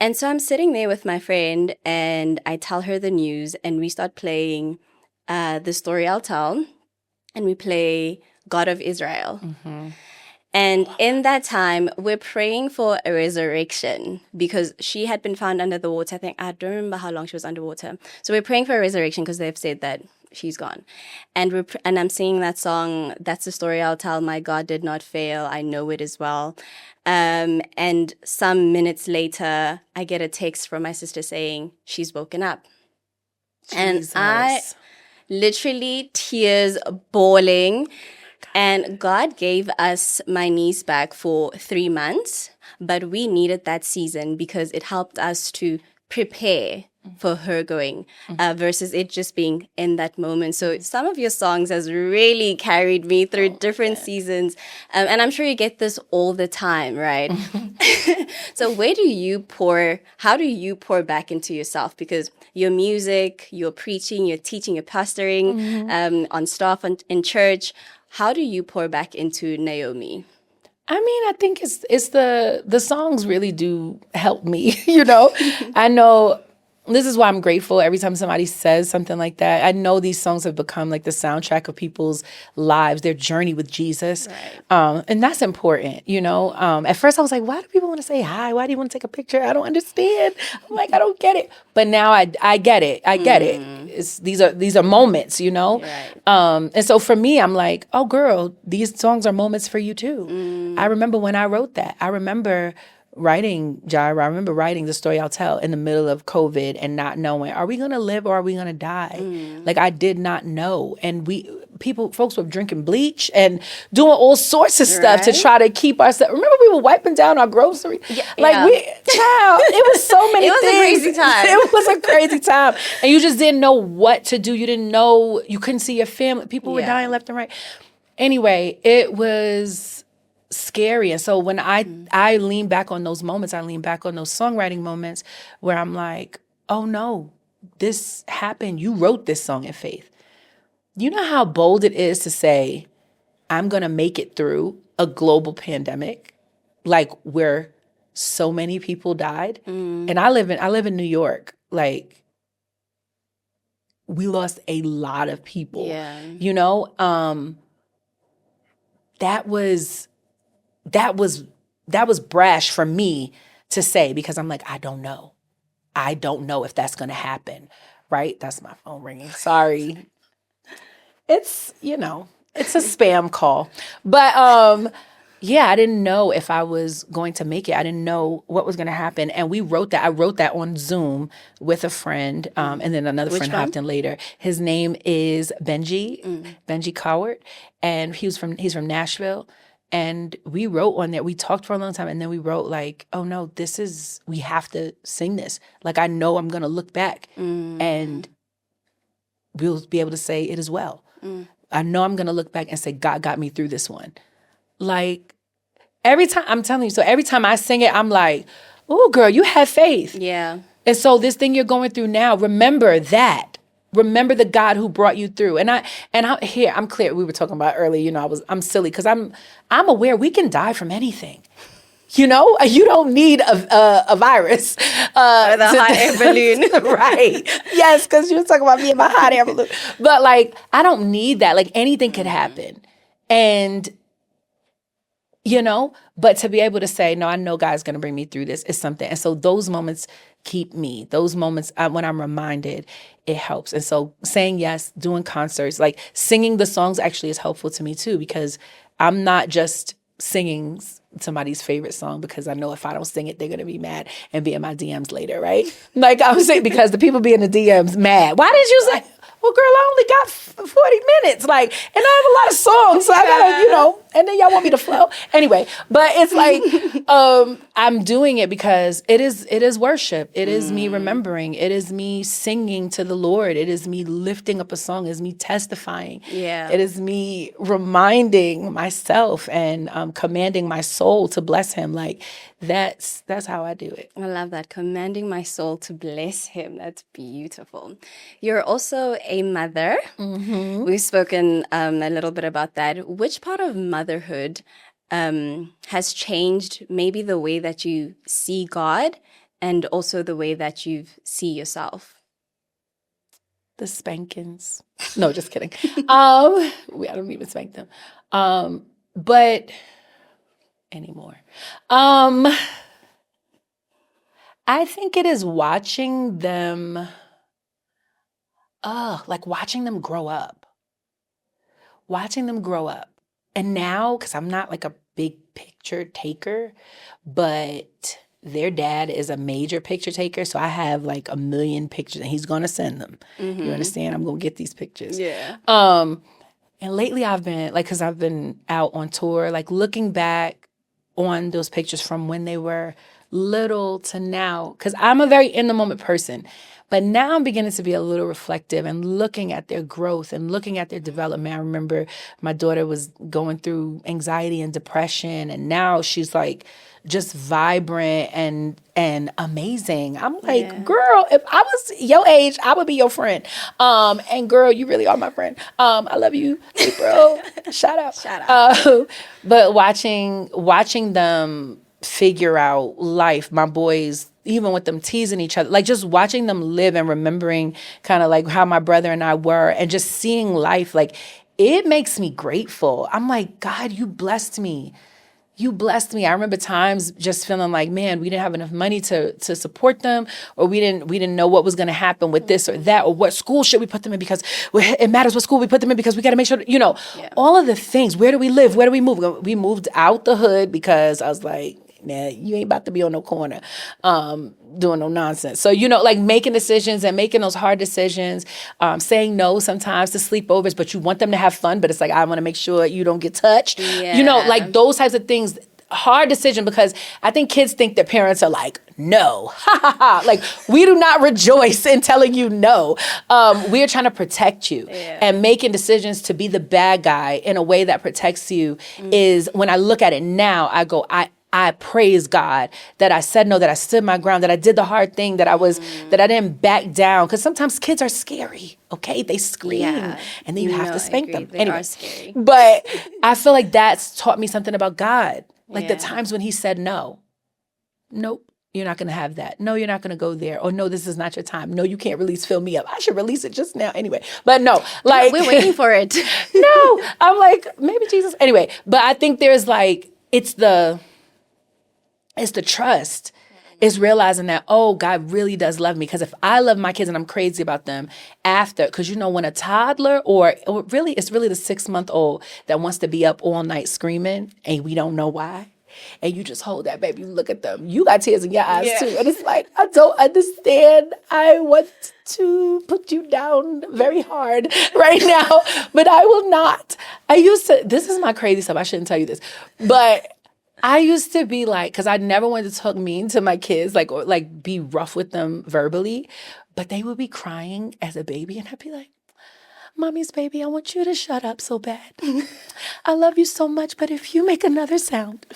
And so I'm sitting there with my friend, and I tell her the news, and we start playing The Story I'll Tell, and we play God of Israel. And in that time, we're praying for a resurrection, because she had been found under the water. I don't remember how long she was underwater. So we're praying for a resurrection, because they've said that she's gone. And I'm singing that song, That's the Story I'll Tell, My God Did Not Fail, I Know It As Well. And some minutes later, I get a text from my sister saying, she's woken up. And I Jesus. literally tears bawling. And God gave us my niece back for 3 months, but we needed that season because it helped us to prepare for her going versus it just being in that moment. So some of your songs has really carried me through different seasons. And I'm sure you get this all the time, right? So how do you pour back into yourself? Because your music, your preaching, your teaching, your pastoring on staff and in church, how do you pour back into Naomi? I mean, I think it's the songs really do help me, you know? I know this is why I'm grateful every time somebody says something like that. I know these songs have become like the soundtrack of people's lives, their journey with Jesus. Right. And that's important, you know? At first I was like, why do people want to say hi? Why do you want to take a picture? I don't understand. I'm like, I don't get it. But now I get it. I get it. These are moments, you know? Right. And so for me, I'm like, oh girl, these songs are moments for you too. I remember when I wrote that. I remember writing Jaira. I remember writing The Story I'll Tell in the middle of COVID and not knowing, are we going to live or are we going to die? Like I did not know. And folks were drinking bleach and doing all sorts of stuff to Right. try to keep ourselves. Remember we were wiping down our groceries? Like yeah. it was so many It was things. a crazy time. It was a crazy time. And you just didn't know what to do. You didn't know, you couldn't see your family. People were dying left and right. Anyway, it was scary. And so when I lean back on those moments, I lean back on those songwriting moments where I'm like, oh no, this happened. You wrote this song in faith. You know how bold it is to say, I'm going to make it through a global pandemic, like where so many people died. And I live in New York. Like we lost a lot of people, you know? That was brash for me to say because I'm like, I don't know. I don't know if that's going to happen, right? That's my phone ringing. Sorry. It's, it's a spam call. But yeah, I didn't know if I was going to make it. I didn't know what was going to happen. And we wrote that. I wrote that on Zoom with a friend. And then another friend hopped in later. His name is Benji Cowart. And he's from Nashville. And we wrote on there. We talked for a long time. And then we wrote like, oh no, we have to sing this. Like, I know I'm going to look back and we'll be able to say it as well. I know I'm going to look back and say, God got me through this one. Like, every time, I'm telling you, so every time I sing it, I'm like, oh, girl, you have faith. Yeah. And so this thing you're going through now, remember that. Remember the God who brought you through. And I'm clear. We were talking about earlier, I'm silly because I'm aware we can die from anything. You don't need a virus. Or the hot air balloon. Right. Yes, because you were talking about me and my hot air balloon. But like, I don't need that. Like anything could happen. And but to be able to say, no, I know God's going to bring me through this is something. And so those moments keep me. Those moments when I'm reminded, it helps. And so saying yes, doing concerts, like singing the songs actually is helpful to me too, because I'm not just singing somebody's favorite song because I know if I don't sing it, they're going to be mad and be in my DMs later, right? Like I was saying, because the people be in the DMs mad. Why did you say, well, girl, I only got 40 minutes. Like, and I have a lot of songs. So I gotta, and then y'all want me to flow. Anyway, but it's like, I'm doing it because it is worship. It is me remembering. It is me singing to the Lord. It is me lifting up a song. It is me testifying. Yeah. It is me reminding myself and commanding my soul to bless him. Like, that's how I do it. I love that. Commanding my soul to bless him. That's beautiful. You're also a mother. Mm-hmm. We've spoken a little bit about that. Which part of motherhood has changed maybe the way that you see God and also the way that you see yourself? The spankings. No, just kidding. I don't even spank them. But anymore. I think it is watching them like watching them grow up. Watching them grow up. And now, because I'm not like a big picture taker, but their dad is a major picture taker. So I have like a million pictures and he's going to send them. You understand? I'm going to get these pictures. Yeah. And lately I've been, like, because I've been out on tour, like looking back on those pictures from when they were little to now, because I'm a very in the moment person. But now I'm beginning to be a little reflective and looking at their growth and looking at their development. I remember my daughter was going through anxiety and depression, and now she's like just vibrant and amazing. I'm like, girl, if I was your age, I would be your friend. And girl, you really are my friend. I love you, April. Shout out. Shout out. But watching them figure out life, my boys, even with them teasing each other, like just watching them live and remembering kind of like how my brother and I were and just seeing life, like it makes me grateful. I'm like, God, you blessed me. You blessed me. I remember times just feeling like, man, we didn't have enough money to support them, or we didn't know what was going to happen with this or that, or what school should we put them in, because it matters what school we put them in, because we got to make sure, all of the things. Where do we live? Where do we move? We moved out the hood because I was like, nah, you ain't about to be on no corner doing no nonsense. So, like making decisions and making those hard decisions, saying no sometimes to sleepovers, but you want them to have fun, but it's like, I want to make sure you don't get touched. Like those types of things. Hard decision, because I think kids think their parents are like, no. Like, we do not rejoice in telling you no. We are trying to protect you. And making decisions to be the bad guy in a way that protects you is, when I look at it now, I go, I praise God that I said no, that I stood my ground, that I did the hard thing, that I didn't back down. Because sometimes kids are scary, okay? They scream, and then you have to spank them. They are scary. But I feel like that's taught me something about God. Like the times when he said no. Nope, you're not going to have that. No, you're not going to go there. Or no, this is not your time. No, you can't release Fill Me Up. I should release it just now anyway. But no, like. We're waiting for it. No, I'm like, maybe Jesus. Anyway, but I think there's like, it's the trust. Is realizing that, oh, God really does love me. Because if I love my kids and I'm crazy about them after, because when a toddler or really, it's really the 6-month-old that wants to be up all night screaming and we don't know why. And you just hold that baby, you look at them. You got tears in your eyes too. And it's like, I don't understand. I want to put you down very hard right now, but I will not. This is my crazy stuff. I shouldn't tell you this, but I used to be like, because I never wanted to talk mean to my kids, like, or like be rough with them verbally, but they would be crying as a baby, and I'd be like, Mommy's baby, I want you to shut up so bad. I love you so much, but if you make another sound,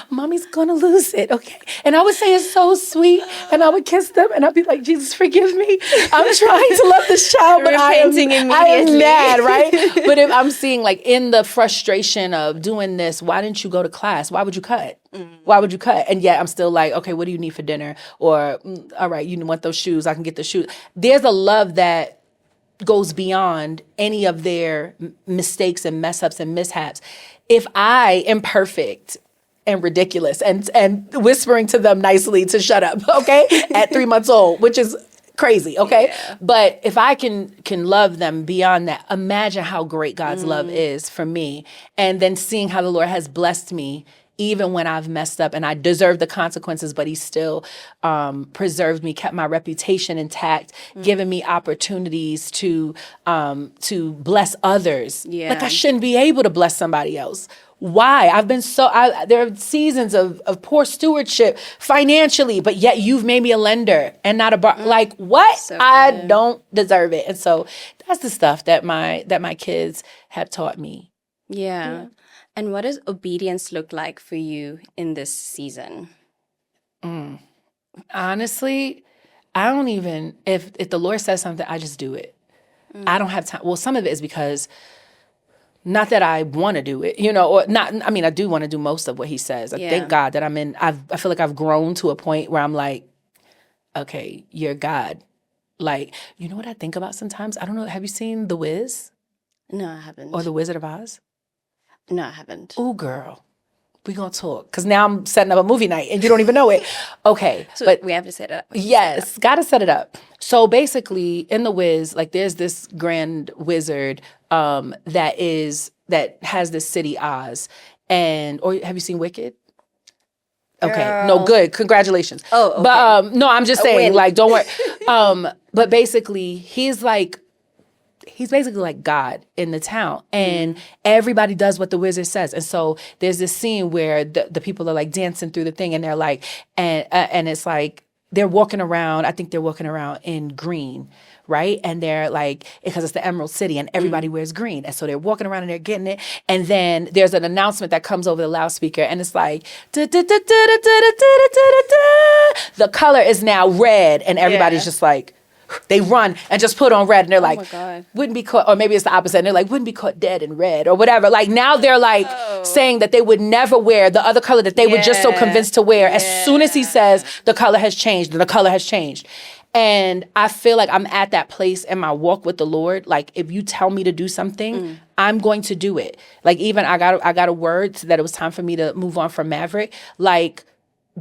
Mommy's gonna lose it, okay? And I would say it's so sweet, and I would kiss them, and I'd be like, Jesus, forgive me. I'm trying to love this child, but I am mad, right? But if I'm seeing, like, in the frustration of doing this, why didn't you go to class? Why would you cut? Why would you cut? And yet I'm still like, okay, what do you need for dinner? Or, all right, you want those shoes? I can get the shoes. There's a love that goes beyond any of their mistakes and mess ups and mishaps. If I am perfect and ridiculous and whispering to them nicely to shut up, okay, at 3 months old, which is crazy, okay? But if I can love them beyond that, imagine how great God's love is for me. And then seeing how the Lord has blessed me even when I've messed up and I deserve the consequences, but he still preserved me, kept my reputation intact, given me opportunities to bless others. Like I shouldn't be able to bless somebody else. Why? There are seasons of poor stewardship financially, but yet you've made me a lender and not a like what? So I don't deserve it. And so that's the stuff that my kids have taught me. Yeah. And what does obedience look like for you in this season? Honestly, I don't even, if the Lord says something, I just do it. I don't have time. Well, some of it is because, not that I want to do it, or not. I mean, I do want to do most of what he says. I thank God that I feel like I've grown to a point where I'm like, okay, you're God. Like, you know what I think about sometimes? I don't know. Have you seen The Wiz? No, I haven't. Or The Wizard of Oz? No, I haven't. Oh, girl. we gonna talk. Because now I'm setting up a movie night and you don't even know it. Okay. So but we have to set it up. yes, gotta set it up. So basically, in The Wiz, like there's this grand wizard that has this city Oz. Or have you seen Wicked? Okay. No, good. Congratulations. Oh, okay. But no, I'm just saying, win. like, don't worry. But basically, he's basically like God in the town, and everybody does what the wizard says. And so there's this scene where the people are like dancing through the thing, and they're like, and it's like they're walking around. I think they're walking around in green, right? And they're like, because it's the Emerald City, and everybody wears green, and so they're walking around and they're getting it. And then there's an announcement that comes over the loudspeaker, and it's like, the color is now red, and everybody's just like. They run and just put on red, and they're like, my God. wouldn't be caught, or maybe it's the opposite. And they're like, wouldn't be caught dead in red or whatever. Like now they're like saying that they would never wear the other color that they were just so convinced to wear. As soon as he says the color has changed, the color has changed. And I feel like I'm at that place in my walk with the Lord. Like if you tell me to do something, I'm going to do it. Like even I got a word that it was time for me to move on from Maverick. Like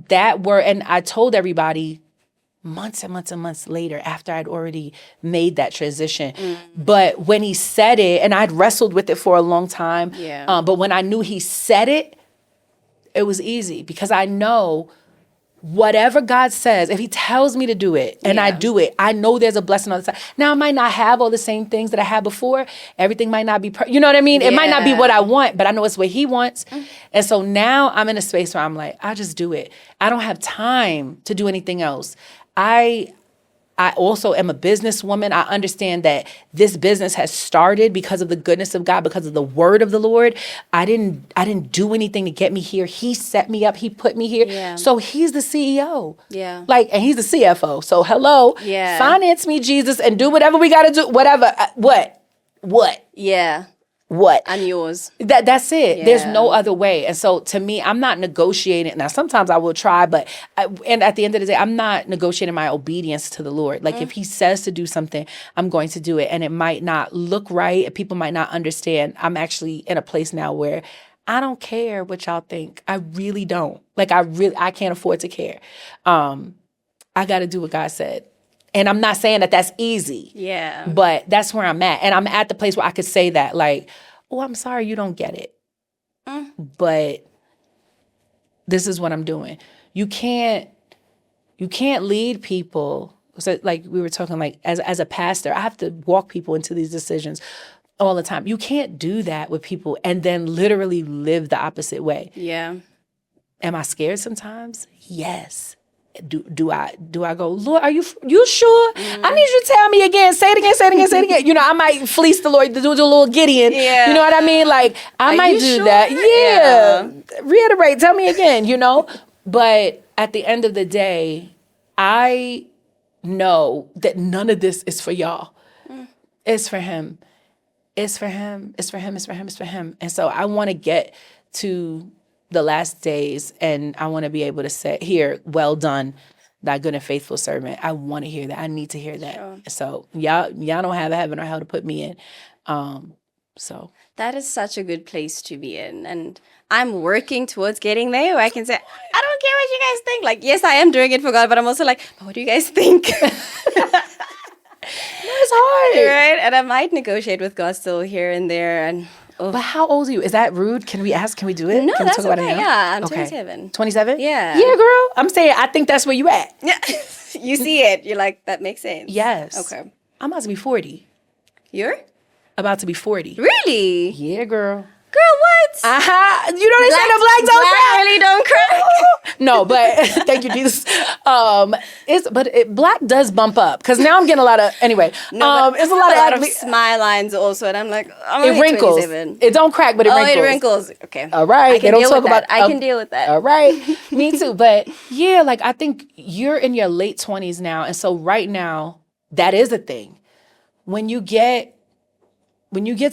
that word, and I told everybody months and months and months later after I'd already made that transition. But when he said it, and I'd wrestled with it for a long time, but when I knew he said it, it was easy because I know whatever God says, if he tells me to do it and I do it, I know there's a blessing on the side. Now I might not have all the same things that I had before. Everything might not be, you know what I mean? It might not be what I want, but I know it's what he wants. And so now I'm in a space where I'm like, I just do it. I don't have time to do anything else. I also am a businesswoman. I understand that this business has started because of the goodness of God, because of the word of the Lord. I didn't do anything to get me here. He set me up. He put me here. Yeah. So he's the CEO. Yeah. Like, and he's the CFO. So hello. Yeah. Finance me, Jesus, and do whatever we got to do. Whatever. What? Yeah. What? I'm yours. That's it. Yeah. There's no other way. And so to me, I'm not negotiating. Now, sometimes I will try, and at the end of the day, I'm not negotiating my obedience to the Lord. Like if he says to do something, I'm going to do it. And it might not look right. People might not understand. I'm actually in a place now where I don't care what y'all think. I really don't. Like I can't afford to care. I got to do what God said. And I'm not saying that that's easy. Yeah. But that's where I'm at. And I'm at the place where I could say that, like, oh, I'm sorry you don't get it. But this is what I'm doing. You can't lead people. So like we were talking, like as a pastor, I have to walk people into these decisions all the time. You can't do that with people and then literally live the opposite way. Yeah. Am I scared sometimes? Yes. Do I go, Lord, are you sure? I need you to tell me again. Say it again. You know, I might fleece the Lord to do a little Gideon. Yeah. You know what I mean? Like, I might do that. Yeah. Reiterate. Tell me again, you know? But at the end of the day, I know that none of this is for y'all. It's for him. It's for him. It's for him. It's for him. It's for him. And so I want to get to the last days, and I want to be able to say, here, well done, thy good and faithful servant. I want to hear that. I need to hear that. Sure. So y'all don't have a heaven or hell to put me in. So that is such a good place to be in, and I'm working towards getting there where I can say, I don't care what you guys think. Like, yes, I am doing it for God, but I'm also like, but what do you guys think? It's hard, right? And I might negotiate with God still here and there, and. But how old are you? Is that rude? Can we ask? Can we do it? No, can we that's talk about okay. it now? Yeah, I'm 27. 27? Yeah. Yeah, girl. I'm saying I think that's where you at. Yeah. You see it. You're like, that makes sense. Yes. Okay. I'm about to be 40. You're? About to be 40. Really? Yeah, girl. Girl, what? You know they say the blacks don't crack. Really don't crack. No, but thank you, Jesus. Black does bump up because now I'm getting a lot of it's a lot of smile lines also, and I'm like, I'm it wrinkles. 27. It don't crack, but it wrinkles. It wrinkles. Okay. All right. They don't talk about. I can deal with that. All right. Me too. But yeah, like I think you're in your late 20s now, and so right now that is a thing. When you get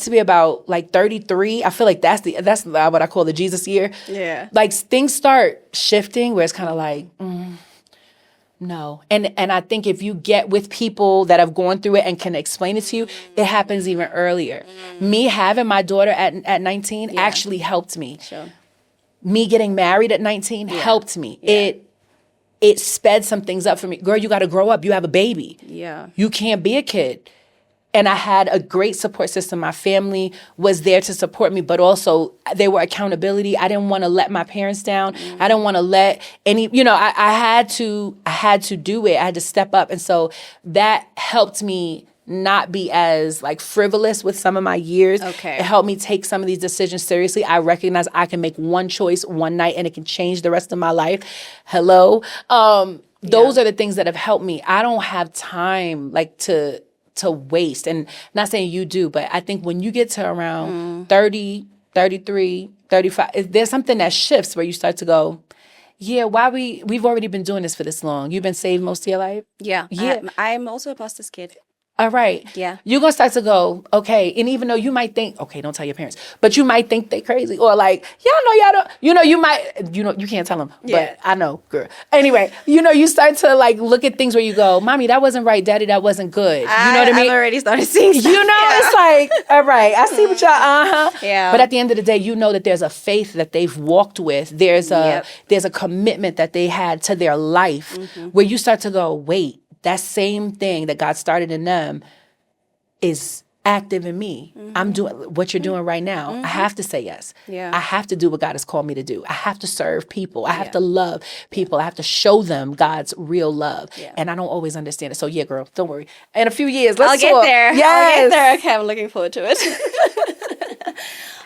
to be about like 33, I feel like that's what I call the Jesus year. Yeah. Like things start shifting where it's kind of like, no. And I think if you get with people that have gone through it and can explain it to you, it happens even earlier. Me having my daughter at 19 actually helped me. Sure. me getting married at 19 helped me. It sped some things up for me. Girl, you got to grow up. You have a baby. Yeah. You can't be a kid. And I had a great support system. My family was there to support me, but also they were accountability. I didn't want to let my parents down. I didn't want to let any, I had to do it. I had to step up. And so that helped me not be as like frivolous with some of my years. Okay. It helped me take some of these decisions seriously. I recognize I can make one choice one night and it can change the rest of my life. Hello. Those are the things that have helped me. I don't have time like to waste. And not saying you do, but I think when you get to around 30, 33, 35, there's something that shifts where you start to go, yeah, we've already been doing this for this long. You've been saved most of your life? Yeah. I'm also a pastor's kid. All right. Yeah. You're going to start to go, okay. And even though you might think, okay, don't tell your parents, but you might think they crazy or like, y'all don't, you might, you can't tell them, but I know, girl. Anyway, you start to like look at things where you go, mommy, that wasn't right. Daddy, that wasn't good. You know what I mean? I've already started seeing stuff. It's like, all right, I see what y'all, Yeah. But at the end of the day, you know that there's a faith that they've walked with. There's a commitment that they had to their life where you start to go, wait, that same thing that God started in them is active in me. I'm doing what you're doing right now. I have to say yes. Yeah. I have to do what God has called me to do. I have to serve people. I have to love people. I have to show them God's real love. Yeah. And I don't always understand it. So yeah, girl, don't worry. In a few years, let's I'll talk. get there. Yes. I'll get there. Okay, I'm looking forward to it.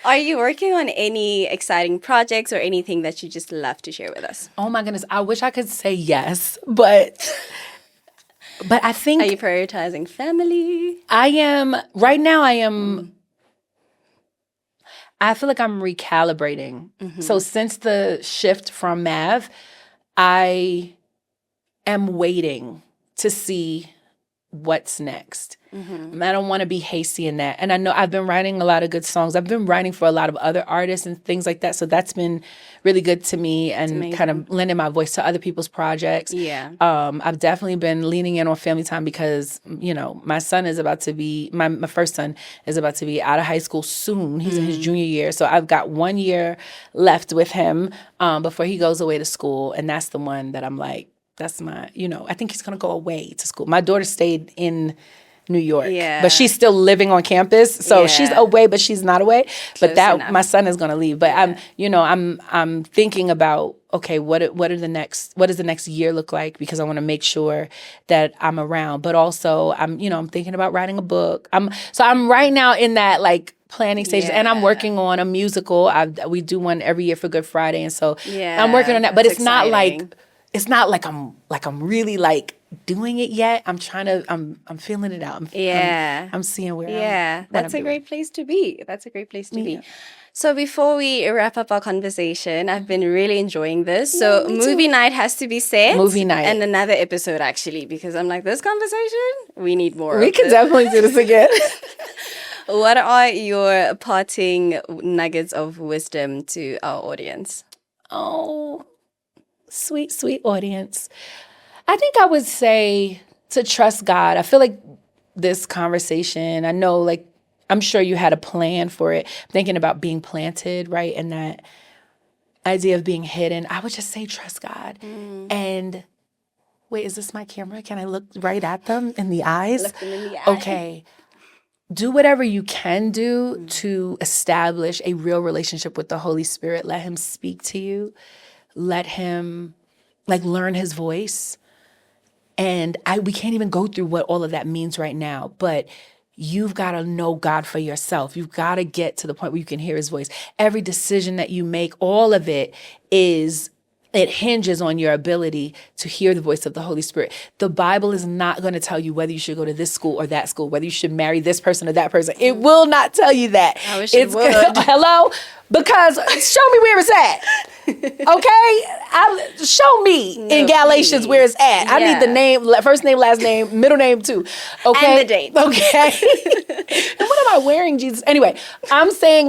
Are you working on any exciting projects or anything that you just love to share with us? Oh my goodness. I wish I could say yes, but I think... Are you prioritizing family? I am. Right now, I am... I feel like I'm recalibrating. So since the shift from Mav, I am waiting to see what's next. I don't want to be hasty in that. And I know I've been writing a lot of good songs. I've been writing for a lot of other artists and things like that. So that's been really good to me and kind of lending my voice to other people's projects. Yeah. I've definitely been leaning in on family time because, my son is about to be, my first son is about to be out of high school soon. He's in his junior year. So I've got 1 year left with him before he goes away to school. And that's the one that I'm like, that's my, I think he's going to go away to school. My daughter stayed in New York, but she's still living on campus. So she's away, but she's not away. But my son is going to leave. But I'm thinking about, okay, what does the next year look like? Because I want to make sure that I'm around. But also I'm thinking about writing a book. I'm right now in that like planning stages, and I'm working on a musical. We do one every year for Good Friday, and so I'm working on that. But it's not like I'm really like doing it yet. I'm feeling it out. I'm seeing where that's a great place to be. That's a great place to be. So before we wrap up our conversation, I've been really enjoying this. So movie night has to be set. Movie night. And another episode actually, because I'm like, this conversation, we need more. We can definitely do this again. What are your parting nuggets of wisdom to our audience? Oh, sweet, sweet audience. I think I would say to trust God. I feel like this conversation, I know like, I'm sure you had a plan for it. Thinking about being planted, right? And that idea of being hidden. I would just say trust God. And wait, is this my camera? Can I look right at them in the eyes? Look them in the eye. Okay. Do whatever you can do to establish a real relationship with the Holy Spirit. Let him speak to you. Let him learn his voice. And we can't even go through what all of that means right now, but you've got to know God for yourself. You've got to get to the point where you can hear his voice. Every decision that you make, all of it hinges on your ability to hear the voice of the Holy Spirit. The Bible is not going to tell you whether you should go to this school or that school, whether you should marry this person or that person. It will not tell you that. I wish it would. Hello? Because show me where it's at. Okay? Show me in Galatians where it's at. I need the name, first name, last name, middle name too. Okay? And the date. Okay? And what am I wearing, Jesus? Anyway, I'm saying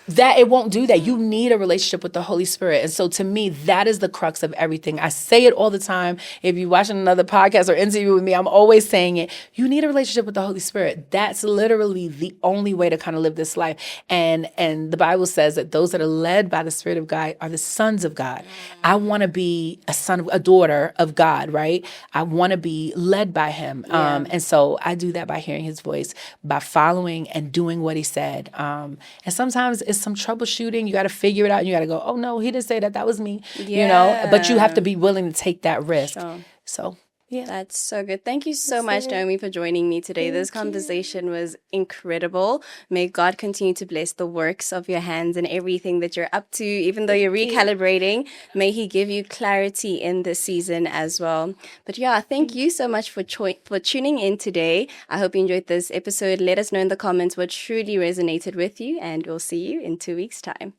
that it won't do that. You need a relationship with the Holy Spirit. And so to me, that is the crux of everything. I say it all the time. If you're watching another podcast or interview with me, I'm always saying it. You need a relationship with the Holy Spirit. That's literally the only way to kind of live this life. And the Bible says that those that are led by the Spirit of God are the sons of God. I want to be a daughter of God, right? I want to be led by him. And so I do that by hearing his voice, by following and doing what he said. And sometimes it's some troubleshooting. You got to figure it out. And you got to go, oh, no, he didn't say that. That was me, but you have to be willing to take that risk. Sure. So, yeah. That's so good. Thank you so much, Naomi, for joining me today. This conversation was incredible. May God continue to bless the works of your hands and everything that you're up to, even though you're recalibrating. May he give you clarity in this season as well. But yeah, thank you so much for tuning in today. I hope you enjoyed this episode. Let us know in the comments what truly resonated with you, and we'll see you in 2 weeks' time.